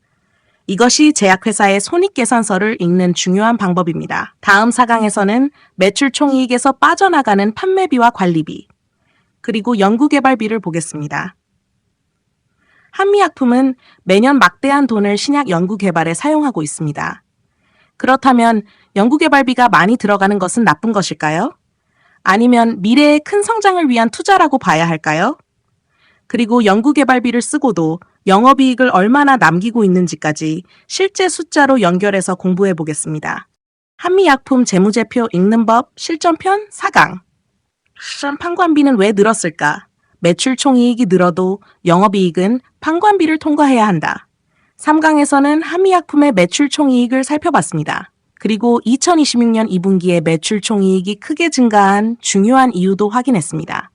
이것이 제약회사의 손익계산서를 읽는 중요한 방법입니다. 다음 4강에서는 매출 총이익에서 빠져나가는 판매비와 관리비, 그리고 연구개발비를 보겠습니다. 한미약품은 매년 막대한 돈을 신약 연구개발에 사용하고 있습니다. 그렇다면 연구개발비가 많이 들어가는 것은 나쁜 것일까요? 아니면 미래의 큰 성장을 위한 투자라고 봐야 할까요? 그리고 연구개발비를 쓰고도 영업이익을 얼마나 남기고 있는지까지 실제 숫자로 연결해서 공부해 보겠습니다. 한미약품 재무제표 읽는 법 실전편 4강. 판관비는 왜 늘었을까? 매출 총이익이 늘어도 영업이익은 판관비를 통과해야 한다. 3강에서는 한미약품의 매출 총이익을 살펴봤습니다. 그리고 2026년 2분기에 매출 총이익이 크게 증가한 중요한 이유도 확인했습니다.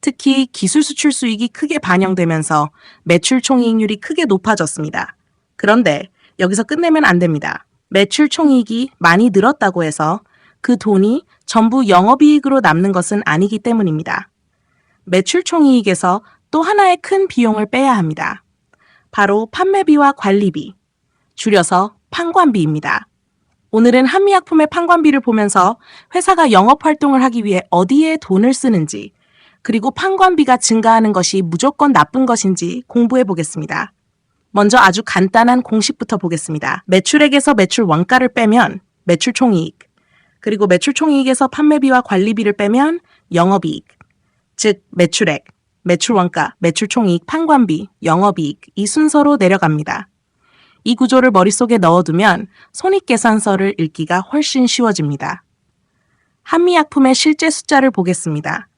특히 기술 수출 수익이 크게 반영되면서 매출 총이익률이 크게 높아졌습니다. 그런데 여기서 끝내면 안 됩니다. 매출 총이익이 많이 늘었다고 해서 그 돈이 전부 영업이익으로 남는 것은 아니기 때문입니다. 매출 총이익에서 또 하나의 큰 비용을 빼야 합니다. 바로 판매비와 관리비, 줄여서 판관비입니다. 오늘은 한미약품의 판관비를 보면서 회사가 영업활동을 하기 위해 어디에 돈을 쓰는지, 그리고 판관비가 증가하는 것이 무조건 나쁜 것인지 공부해 보겠습니다. 먼저 아주 간단한 공식부터 보겠습니다. 매출액에서 매출 원가를 빼면 매출 총이익, 그리고 매출 총이익에서 판매비와 관리비를 빼면 영업이익, 즉 매출액, 매출 원가, 매출 총이익, 판관비, 영업이익 이 순서로 내려갑니다. 이 구조를 머릿속에 넣어두면 손익계산서를 읽기가 훨씬 쉬워집니다. 한미약품의 실제 숫자를 보겠습니다.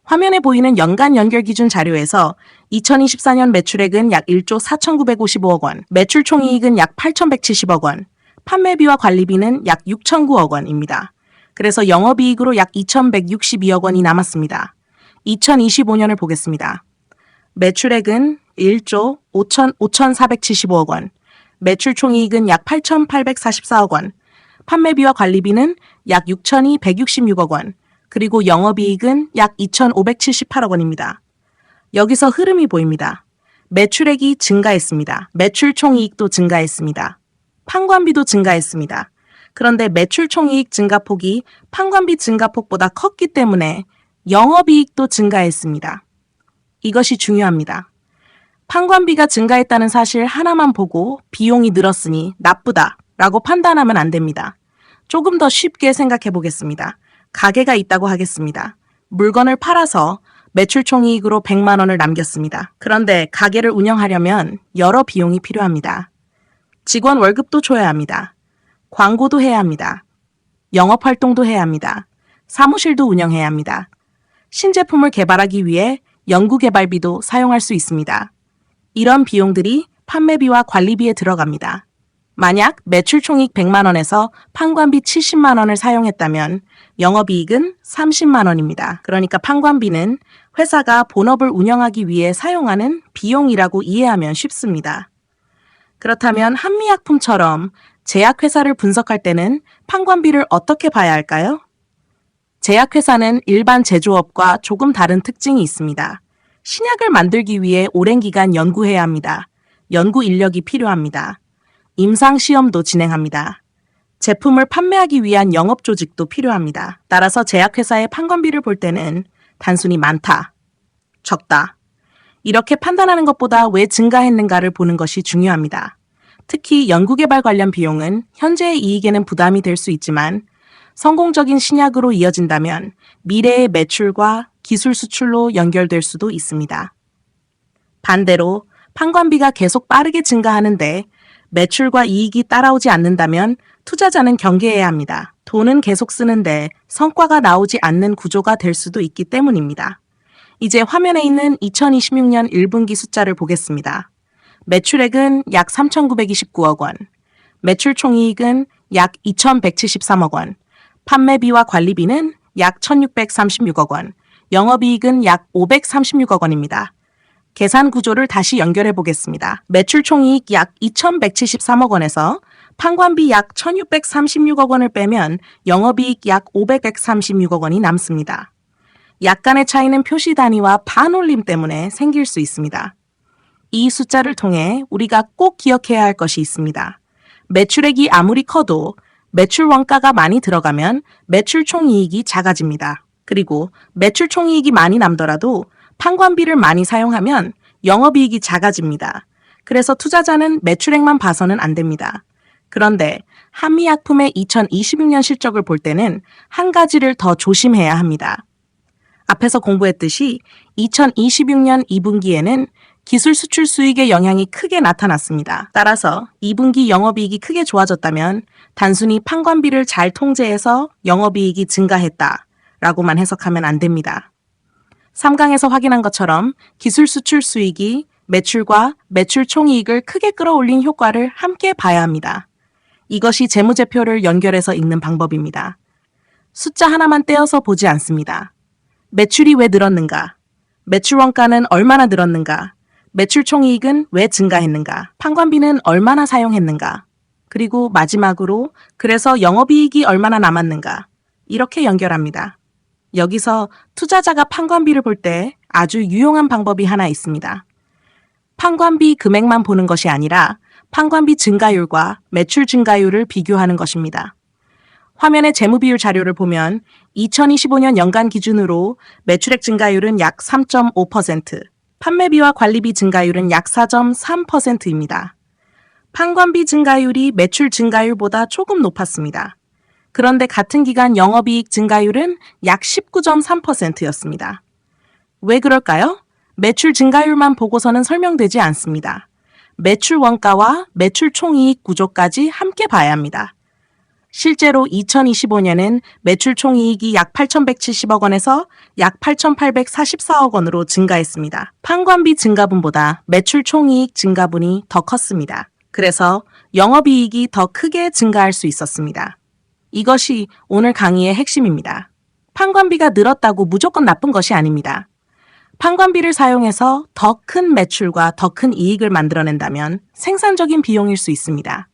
화면에 보이는 연간 연결 기준 자료에서 2024년 매출액은 약 1조 4,955억 원, 매출 총이익은 약 8,170억 원, 판매비와 관리비는 약 6,009억 원입니다. 그래서 영업이익으로 약 2,162억 원이 남았습니다. 2025년을 보겠습니다. 매출액은 1조 5,475억 원, 매출 총이익은 약 8,844억 원, 판매비와 관리비는 약 6,166억 원, 그리고 영업이익은 약 2,578억 원입니다. 여기서 흐름이 보입니다. 매출액이 증가했습니다. 매출 총이익도 증가했습니다. 판관비도 증가했습니다. 그런데 매출 총이익 증가폭이 판관비 증가폭보다 컸기 때문에 영업이익도 증가했습니다. 이것이 중요합니다. 판관비가 증가했다는 사실 하나만 보고 비용이 늘었으니 나쁘다라고 판단하면 안 됩니다. 조금 더 쉽게 생각해 보겠습니다. 가게가 있다고 하겠습니다. 물건을 팔아서 매출 총이익으로 100만 원을 남겼습니다. 그런데 가게를 운영하려면 여러 비용이 필요합니다. 직원 월급도 줘야 합니다. 광고도 해야 합니다. 영업활동도 해야 합니다. 사무실도 운영해야 합니다. 신제품을 개발하기 위해 연구개발비도 사용할 수 있습니다. 이런 비용들이 판매비와 관리비에 들어갑니다. 만약 매출 총이익 100만 원에서 판관비 70만 원을 사용했다면 영업이익은 30만 원입니다. 그러니까 판관비는 회사가 본업을 운영하기 위해 사용하는 비용이라고 이해하면 쉽습니다. 그렇다면 한미약품처럼 제약회사를 분석할 때는 판관비를 어떻게 봐야 할까요? 제약회사는 일반 제조업과 조금 다른 특징이 있습니다. 신약을 만들기 위해 오랜 기간 연구해야 합니다. 연구 인력이 필요합니다. 임상시험도 진행합니다. 제품을 판매하기 위한 영업 조직도 필요합니다. 따라서 제약회사의 판관비를 볼 때는 단순히 많다, 적다, 이렇게 판단하는 것보다 왜 증가했는가를 보는 것이 중요합니다. 특히 연구개발 관련 비용은 현재의 이익에는 부담이 될 수 있지만 성공적인 신약으로 이어진다면 미래의 매출과 기술 수출로 연결될 수도 있습니다. 반대로 판관비가 계속 빠르게 증가하는데 매출과 이익이 따라오지 않는다면 투자자는 경계해야 합니다. 돈은 계속 쓰는데 성과가 나오지 않는 구조가 될 수도 있기 때문입니다. 이제 화면에 있는 2026년 1분기 숫자를 보겠습니다. 매출액은 약 3,929억 원, 매출 총이익은 약 2,173억 원, 판매비와 관리비는 약 1,636억 원, 영업이익은 약 536억 원입니다. 계산 구조를 다시 연결해 보겠습니다. 매출 총이익 약 2,173억 원에서 판관비 약 1,636억 원을 빼면 영업이익 약 536억 원이 남습니다. 약간의 차이는 표시 단위와 반올림 때문에 생길 수 있습니다. 이 숫자를 통해 우리가 꼭 기억해야 할 것이 있습니다. 매출액이 아무리 커도 매출 원가가 많이 들어가면 매출 총이익이 작아집니다. 그리고 매출 총이익이 많이 남더라도 판관비를 많이 사용하면 영업이익이 작아집니다. 그래서 투자자는 매출액만 봐서는 안 됩니다. 그런데 한미약품의 2026년 실적을 볼 때는 한 가지를 더 조심해야 합니다. 앞에서 공부했듯이 2026년 2분기에는 기술 수출 수익의 영향이 크게 나타났습니다. 따라서 2분기 영업이익이 크게 좋아졌다면 단순히 판관비를 잘 통제해서 영업이익이 증가했다라고만 해석하면 안 됩니다. 3강에서 확인한 것처럼 기술 수출 수익이 매출과 매출 총이익을 크게 끌어올린 효과를 함께 봐야 합니다. 이것이 재무제표를 연결해서 읽는 방법입니다. 숫자 하나만 떼어서 보지 않습니다. 매출이 왜 늘었는가? 매출 원가는 얼마나 늘었는가? 매출 총이익은 왜 증가했는가? 판관비는 얼마나 사용했는가? 그리고 마지막으로 그래서 영업이익이 얼마나 남았는가? 이렇게 연결합니다. 여기서 투자자가 판관비를 볼 때 아주 유용한 방법이 하나 있습니다. 판관비 금액만 보는 것이 아니라 판관비 증가율과 매출 증가율을 비교하는 것입니다. 화면의 재무비율 자료를 보면 2025년 연간 기준으로 매출액 증가율은 약 3.5%, 판매비와 관리비 증가율은 약 4.3%입니다. 판관비 증가율이 매출 증가율보다 조금 높았습니다. 그런데 같은 기간 영업이익 증가율은 약 19.3%였습니다. 왜 그럴까요? 매출 증가율만 보고서는 설명되지 않습니다. 매출 원가와 매출 총이익 구조까지 함께 봐야 합니다. 실제로 2025년엔 매출 총이익이 약 8,170억 원에서 약 8,844억 원으로 증가했습니다. 판관비 증가분보다 매출 총이익 증가분이 더 컸습니다. 그래서 영업이익이 더 크게 증가할 수 있었습니다. 이것이 오늘 강의의 핵심입니다. 판관비가 늘었다고 무조건 나쁜 것이 아닙니다. 판관비를 사용해서 더 큰 매출과 더 큰 이익을 만들어낸다면 생산적인 비용일 수 있습니다.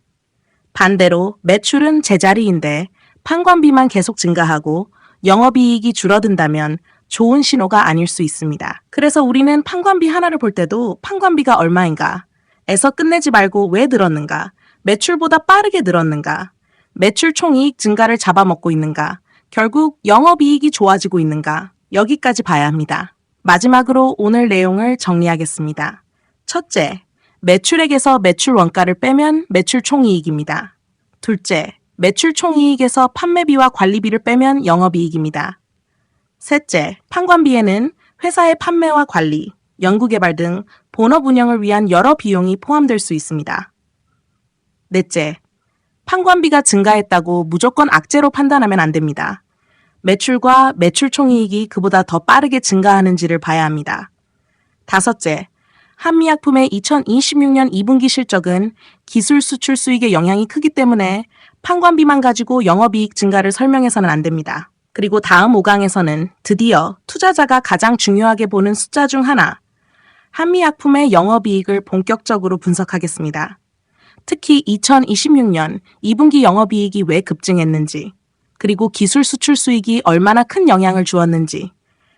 반대로 매출은 제자리인데 판관비만 계속 증가하고 영업이익이 줄어든다면 좋은 신호가 아닐 수 있습니다. 그래서 우리는 판관비 하나를 볼 때도 판관비가 얼마인가? 에서 끝내지 말고 왜 늘었는가? 매출보다 빠르게 늘었는가? 매출 총이익 증가를 잡아먹고 있는가? 결국 영업이익이 좋아지고 있는가? 여기까지 봐야 합니다. 마지막으로 오늘 내용을 정리하겠습니다. 첫째, 매출액에서 매출 원가를 빼면 매출 총이익입니다. 둘째, 매출 총이익에서 판매비와 관리비를 빼면 영업이익입니다. 셋째, 판관비에는 회사의 판매와 관리, 연구개발 등 본업 운영을 위한 여러 비용이 포함될 수 있습니다. 넷째, 판관비가 증가했다고 무조건 악재로 판단하면 안 됩니다. 매출과 매출 총이익이 그보다 더 빠르게 증가하는지를 봐야 합니다. 다섯째, 한미약품의 2026년 2분기 실적은 기술 수출 수익의 영향이 크기 때문에 판관비만 가지고 영업이익 증가를 설명해서는 안 됩니다. 그리고 다음 5강에서는 드디어 투자자가 가장 중요하게 보는 숫자 중 하나, 한미약품의 영업이익을 본격적으로 분석하겠습니다. 특히 2026년 2분기 영업이익이 왜 급증했는지, 그리고 기술 수출 수익이 얼마나 큰 영향을 주었는지,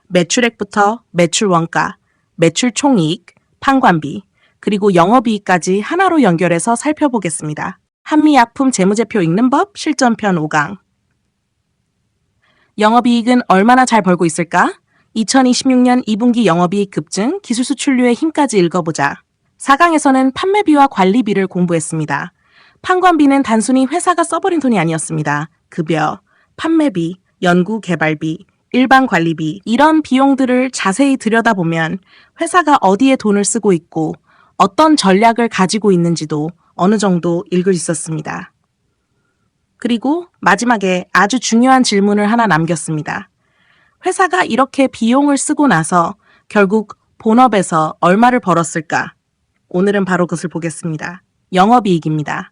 매출액부터 매출 원가, 매출 총이익, 판관비, 그리고 영업이익까지 하나로 연결해서 살펴보겠습니다. 한미약품 재무제표 읽는 법 실전편 5강. 영업이익은 얼마나 잘 벌고 있을까? 2026년 2분기 영업이익 급증, 기술 수출류의 힘까지 읽어보자. 4강에서는 판매비와 관리비를 공부했습니다. 판관비는 단순히 회사가 써버린 돈이 아니었습니다. 급여, 판매비, 연구개발비, 일반 관리비, 이런 비용들을 자세히 들여다보면 회사가 어디에 돈을 쓰고 있고 어떤 전략을 가지고 있는지도 어느 정도 읽을 수 있었습니다. 그리고 마지막에 아주 중요한 질문을 하나 남겼습니다. 회사가 이렇게 비용을 쓰고 나서 결국 본업에서 얼마를 벌었을까? 오늘은 바로 그것을 보겠습니다. 영업이익입니다.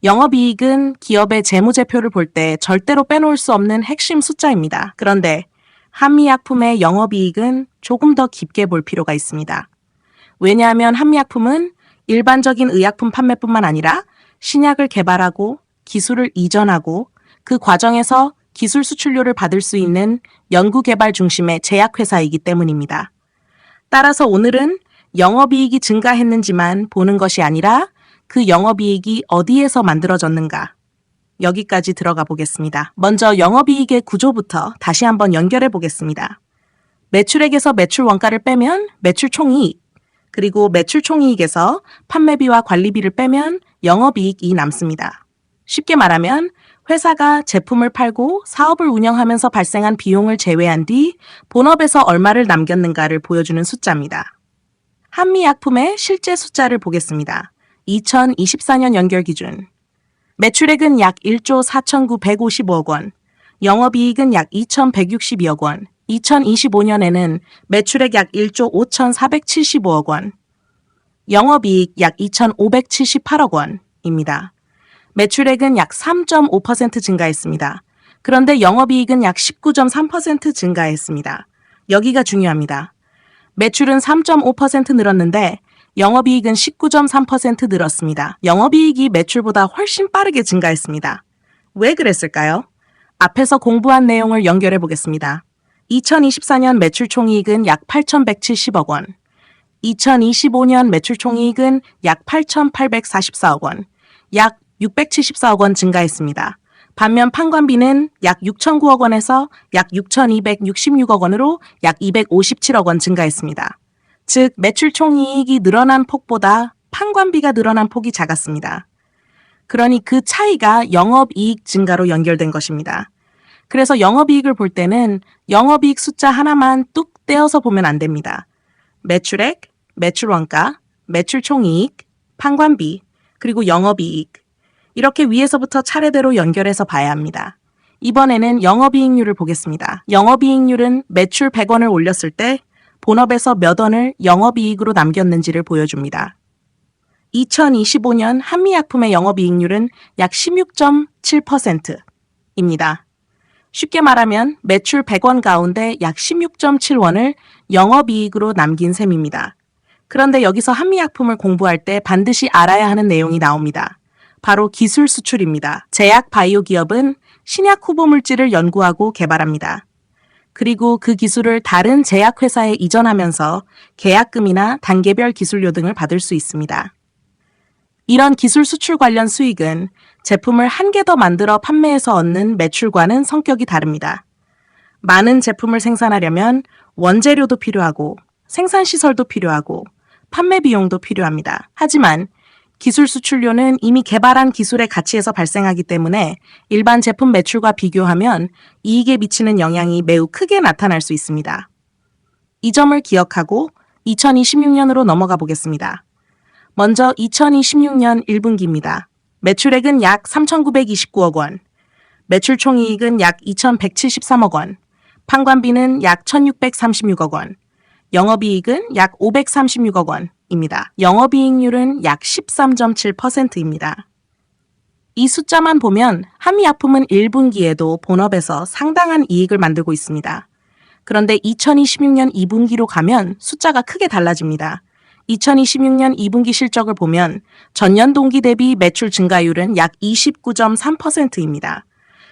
영업이익은 기업의 재무제표를 볼 때 절대로 빼놓을 수 없는 핵심 숫자입니다. 그런데 한미약품의 영업이익은 조금 더 깊게 볼 필요가 있습니다. 왜냐하면 한미약품은 일반적인 의약품 판매뿐만 아니라 신약을 개발하고 기술을 이전하고 그 과정에서 기술 수출료를 받을 수 있는 연구개발 중심의 제약회사이기 때문입니다. 따라서 오늘은 영업이익이 증가했는지만 보는 것이 아니라 그 영업이익이 어디에서 만들어졌는가, 여기까지 들어가 보겠습니다. 먼저 영업이익의 구조부터 다시 한번 연결해 보겠습니다. 매출액에서 매출 원가를 빼면 매출 총이익, 그리고 매출 총이익에서 판매비와 관리비를 빼면 영업이익이 남습니다. 쉽게 말하면 회사가 제품을 팔고 사업을 운영하면서 발생한 비용을 제외한 뒤 본업에서 얼마를 남겼는가를 보여주는 숫자입니다. 한미약품의 실제 숫자를 보겠습니다. 2024년 연결 기준. 매출액은 약 1조 4,955억 원, 영업이익은 약 2,162억 원, 2025년에는 매출액 약 1조 5,475억 원, 영업이익 약 2,578억 원입니다. 매출액은 약 3.5% 증가했습니다. 그런데 영업이익은 약 19.3% 증가했습니다. 여기가 중요합니다. 매출은 3.5% 늘었는데 영업이익은 19.3% 늘었습니다. 영업이익이 매출보다 훨씬 빠르게 증가했습니다. 왜 그랬을까요? 앞에서 공부한 내용을 연결해 보겠습니다. 2024년 매출 총이익은 약 8,170억 원, 2025년 매출 총이익은 약 8,844억 원, 약 674억 원 증가했습니다. 반면 판관비는 약 6,009억 원에서 약 6,266억 원으로 약 257억 원 증가했습니다. 즉, 매출 총이익이 늘어난 폭보다 판관비가 늘어난 폭이 작았습니다. 그러니 그 차이가 영업이익 증가로 연결된 것입니다. 그래서 영업이익을 볼 때는 영업이익 숫자 하나만 뚝 떼어서 보면 안 됩니다. 매출액, 매출원가, 매출총이익, 판관비, 그리고 영업이익. 이렇게 위에서부터 차례대로 연결해서 봐야 합니다. 이번에는 영업이익률을 보겠습니다. 영업이익률은 매출 100원을 올렸을 때 본업에서 몇 원을 영업이익으로 남겼는지를 보여줍니다. 2025년 한미약품의 영업이익률은 약 16.7%입니다. 쉽게 말하면 매출 100원 가운데 약 16.7원을 영업이익으로 남긴 셈입니다. 그런데 여기서 한미약품을 공부할 때 반드시 알아야 하는 내용이 나옵니다. 바로 기술 수출입니다. 제약 바이오 기업은 신약 후보 물질을 연구하고 개발합니다. 그리고 그 기술을 다른 제약회사에 이전하면서 계약금이나 단계별 기술료 등을 받을 수 있습니다. 이런 기술 수출 관련 수익은 제품을 한 개 더 만들어 판매해서 얻는 매출과는 성격이 다릅니다. 많은 제품을 생산하려면 원재료도 필요하고 생산시설도 필요하고 판매 비용도 필요합니다. 하지만 기술 수출료는 이미 개발한 기술의 가치에서 발생하기 때문에 일반 제품 매출과 비교하면 이익에 미치는 영향이 매우 크게 나타날 수 있습니다. 이 점을 기억하고 2026년으로 넘어가 보겠습니다. 먼저 2026년 1분기입니다. 매출액은 약 3,929억 원, 매출 총이익은 약 2,173억 원, 판관비는 약 1,636억 원, 영업이익은 약 536억 원입니다. 영업이익률은 약 13.7%입니다. 이 숫자만 보면 한미약품은 1분기에도 본업에서 상당한 이익을 만들고 있습니다. 그런데 2026년 2분기로 가면 숫자가 크게 달라집니다. 2026년 2분기 실적을 보면 전년 동기 대비 매출 증가율은 약 29.3%입니다.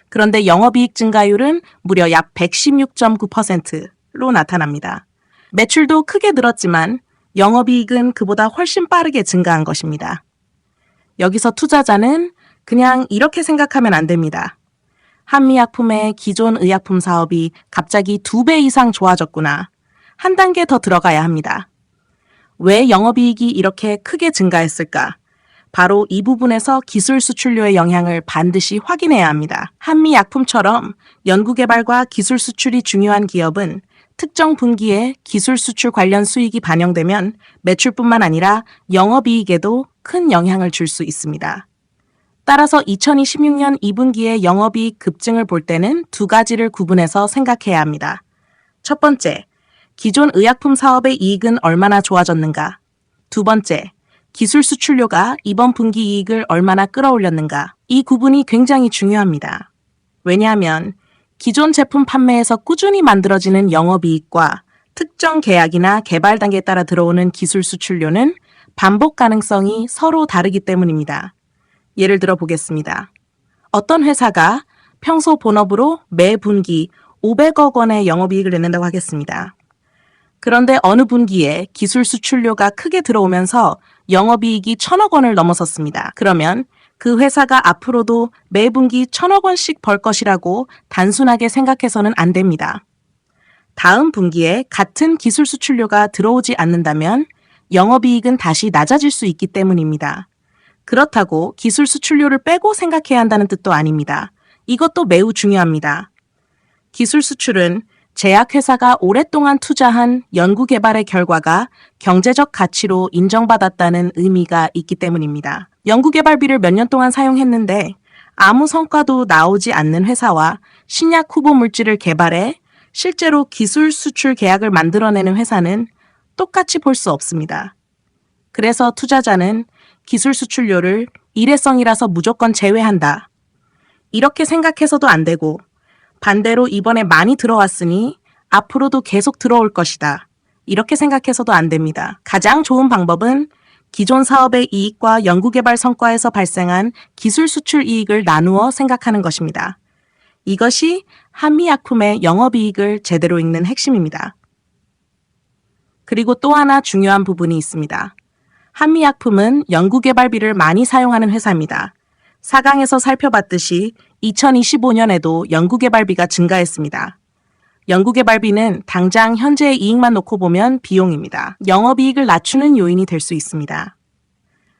그런데 영업이익 증가율은 무려 약 116.9%로 나타납니다. 매출도 크게 늘었지만 영업이익은 그보다 훨씬 빠르게 증가한 것입니다. 여기서 투자자는 그냥 이렇게 생각하면 안 됩니다. 한미약품의 기존 의약품 사업이 갑자기 2배 이상 좋아졌구나. 한 단계 더 들어가야 합니다. 왜 영업이익이 이렇게 크게 증가했을까? 바로 이 부분에서 기술 수출료의 영향을 반드시 확인해야 합니다. 한미약품처럼 연구개발과 기술 수출이 중요한 기업은 특정 분기에 기술 수출 관련 수익이 반영되면 매출뿐만 아니라 영업이익에도 큰 영향을 줄 수 있습니다. 따라서 2026년 2분기의 영업이익 급증을 볼 때는 두 가지를 구분해서 생각해야 합니다. 첫 번째, 기존 의약품 사업의 이익은 얼마나 좋아졌는가? 두 번째, 기술 수출료가 이번 분기 이익을 얼마나 끌어올렸는가? 이 구분이 굉장히 중요합니다. 왜냐하면 기존 제품 판매에서 꾸준히 만들어지는 영업이익과 특정 계약이나 개발 단계에 따라 들어오는 기술 수출료는 반복 가능성이 서로 다르기 때문입니다. 예를 들어 보겠습니다. 어떤 회사가 평소 본업으로 매 분기 500억 원의 영업이익을 내는다고 하겠습니다. 그런데 어느 분기에 기술 수출료가 크게 들어오면서 영업이익이 1,000억 원을 넘어섰습니다. 그러면 그 회사가 앞으로도 매 분기 1,000억 원씩 벌 것이라고 단순하게 생각해서는 안 됩니다. 다음 분기에 같은 기술 수출료가 들어오지 않는다면 영업이익은 다시 낮아질 수 있기 때문입니다. 그렇다고 기술 수출료를 빼고 생각해야 한다는 뜻도 아닙니다. 이것도 매우 중요합니다. 기술 수출은 제약회사가 오랫동안 투자한 연구개발의 결과가 경제적 가치로 인정받았다는 의미가 있기 때문입니다. 연구개발비를 몇 년 동안 사용했는데 아무 성과도 나오지 않는 회사와 신약 후보 물질을 개발해 실제로 기술 수출 계약을 만들어내는 회사는 똑같이 볼 수 없습니다. 그래서 투자자는 기술 수출료를 일회성이라서 무조건 제외한다. 이렇게 생각해서도 안 되고 반대로 이번에 많이 들어왔으니 앞으로도 계속 들어올 것이다. 이렇게 생각해서도 안 됩니다. 가장 좋은 방법은 기존 사업의 이익과 연구개발 성과에서 발생한 기술 수출 이익을 나누어 생각하는 것입니다. 이것이 한미약품의 영업이익을 제대로 읽는 핵심입니다. 그리고 또 하나 중요한 부분이 있습니다. 한미약품은 연구개발비를 많이 사용하는 회사입니다. 4강에서 살펴봤듯이 2025년에도 연구개발비가 증가했습니다. 연구개발비는 당장 현재의 이익만 놓고 보면 비용입니다. 영업이익을 낮추는 요인이 될 수 있습니다.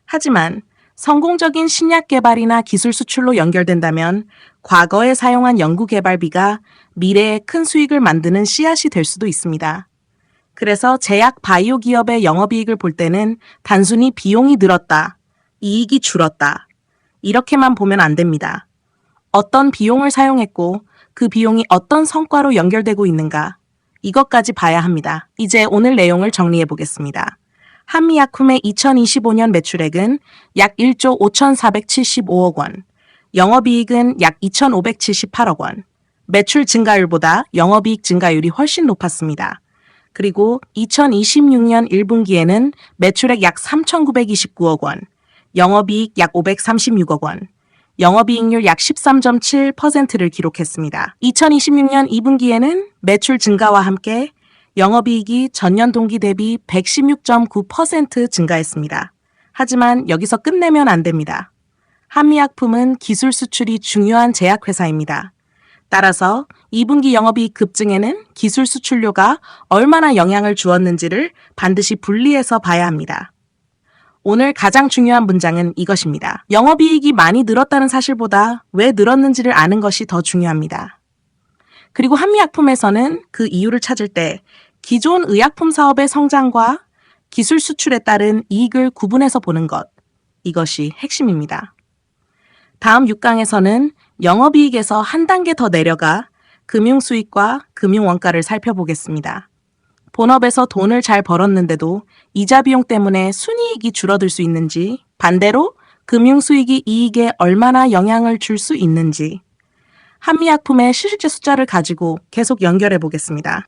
하지만 성공적인 신약 개발이나 기술 수출로 연결된다면 과거에 사용한 연구개발비가 미래에 큰 수익을 만드는 씨앗이 될 수도 있습니다. 그래서 제약 바이오 기업의 영업이익을 볼 때는 단순히 비용이 늘었다, 이익이 줄었다, 이렇게만 보면 안 됩니다. 어떤 비용을 사용했고 그 비용이 어떤 성과로 연결되고 있는가, 이것까지 봐야 합니다. 이제 오늘 내용을 정리해 보겠습니다. 한미약품의 2025년 매출액은 약 1조 5,475억 원, 영업이익은 약 2,578억 원, 매출 증가율보다 영업이익 증가율이 훨씬 높았습니다. 그리고 2026년 1분기에는 매출액 약 3,929억 원, 영업이익 약 536억 원, 영업이익률 약 13.7%를 기록했습니다. 2026년 2분기에는 매출 증가와 함께 영업이익이 전년 동기 대비 116.9% 증가했습니다. 하지만 여기서 끝내면 안 됩니다. 한미약품은 기술 수출이 중요한 제약회사입니다. 따라서 2분기 영업이익 급증에는 기술 수출료가 얼마나 영향을 주었는지를 반드시 분리해서 봐야 합니다. 오늘 가장 중요한 문장은 이것입니다. 영업이익이 많이 늘었다는 사실보다 왜 늘었는지를 아는 것이 더 중요합니다. 그리고 한미약품에서는 그 이유를 찾을 때 기존 의약품 사업의 성장과 기술 수출에 따른 이익을 구분해서 보는 것, 이것이 핵심입니다. 다음 6강에서는 영업이익에서 한 단계 더 내려가 금융수익과 금융원가를 살펴보겠습니다. 본업에서 돈을 잘 벌었는데도 이자 비용 때문에 순이익이 줄어들 수 있는지, 반대로 금융수익이 이익에 얼마나 영향을 줄 수 있는지, 한미약품의 실질적 숫자를 가지고 계속 연결해 보겠습니다.